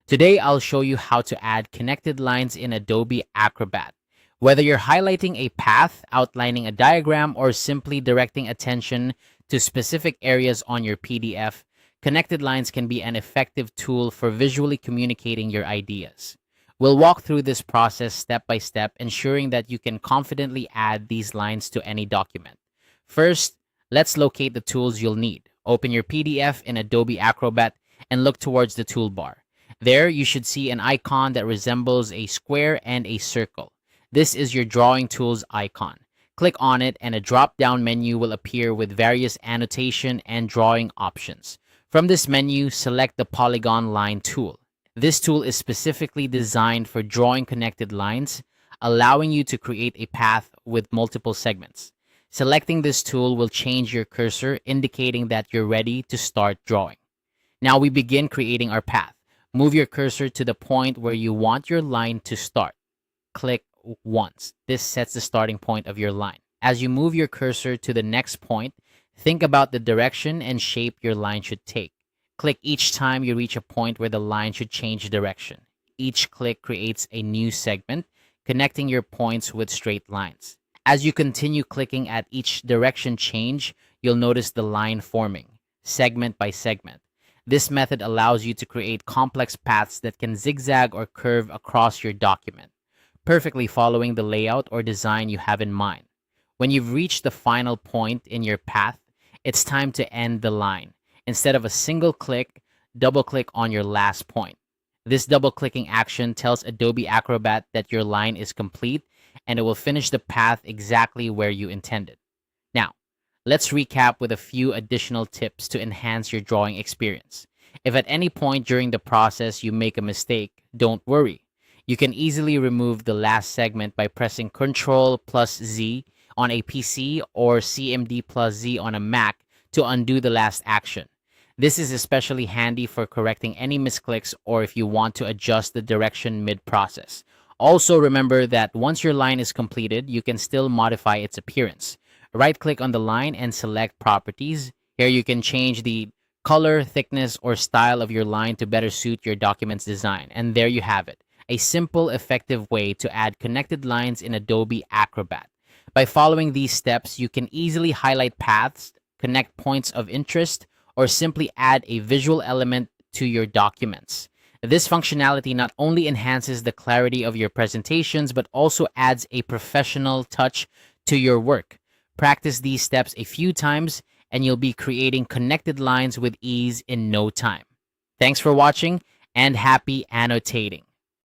Today, I'll show you how to add connected lines in Adobe Acrobat. Whether you're highlighting a path, outlining a diagram, or simply directing attention to specific areas on your PDF, connected lines can be an effective tool for visually communicating your ideas. We'll walk through this process step by step, ensuring that you can confidently add these lines to any document. First, let's locate the tools you'll need. Open your PDF in Adobe Acrobat and look towards the toolbar. There, you should see an icon that resembles a square and a circle. This is your drawing tools icon. Click on it and a drop-down menu will appear with various annotation and drawing options. From this menu, select the polygon line tool. This tool is specifically designed for drawing connected lines, allowing you to create a path with multiple segments. Selecting this tool will change your cursor, indicating that you're ready to start drawing. Now we begin creating our path. Move your cursor to the point where you want your line to start. Click once. This sets the starting point of your line. As you move your cursor to the next point, think about the direction and shape your line should take. Click each time you reach a point where the line should change direction. Each click creates a new segment, connecting your points with straight lines. As you continue clicking at each direction change, you'll notice the line forming, segment by segment. This method allows you to create complex paths that can zigzag or curve across your document, perfectly following the layout or design you have in mind. When you've reached the final point in your path, it's time to end the line. Instead of a single click, double-click on your last point. This double-clicking action tells Adobe Acrobat that your line is complete and it will finish the path exactly where you intended. Now, let's recap with a few additional tips to enhance your drawing experience. If at any point during the process you make a mistake, don't worry. You can easily remove the last segment by pressing Ctrl plus Z on a PC or CMD plus Z on a Mac to undo the last action. This is especially handy for correcting any misclicks or if you want to adjust the direction mid-process. Also remember that once your line is completed, you can still modify its appearance. Right-click on the line and select Properties. Here you can change the color, thickness, or style of your line to better suit your document's design. And there you have it, a simple, effective way to add connected lines in Adobe Acrobat. By following these steps, you can easily highlight paths, connect points of interest, or simply add a visual element to your documents. This functionality not only enhances the clarity of your presentations, but also adds a professional touch to your work. Practice these steps a few times, and you'll be creating connected lines with ease in no time. Thanks for watching, and happy annotating.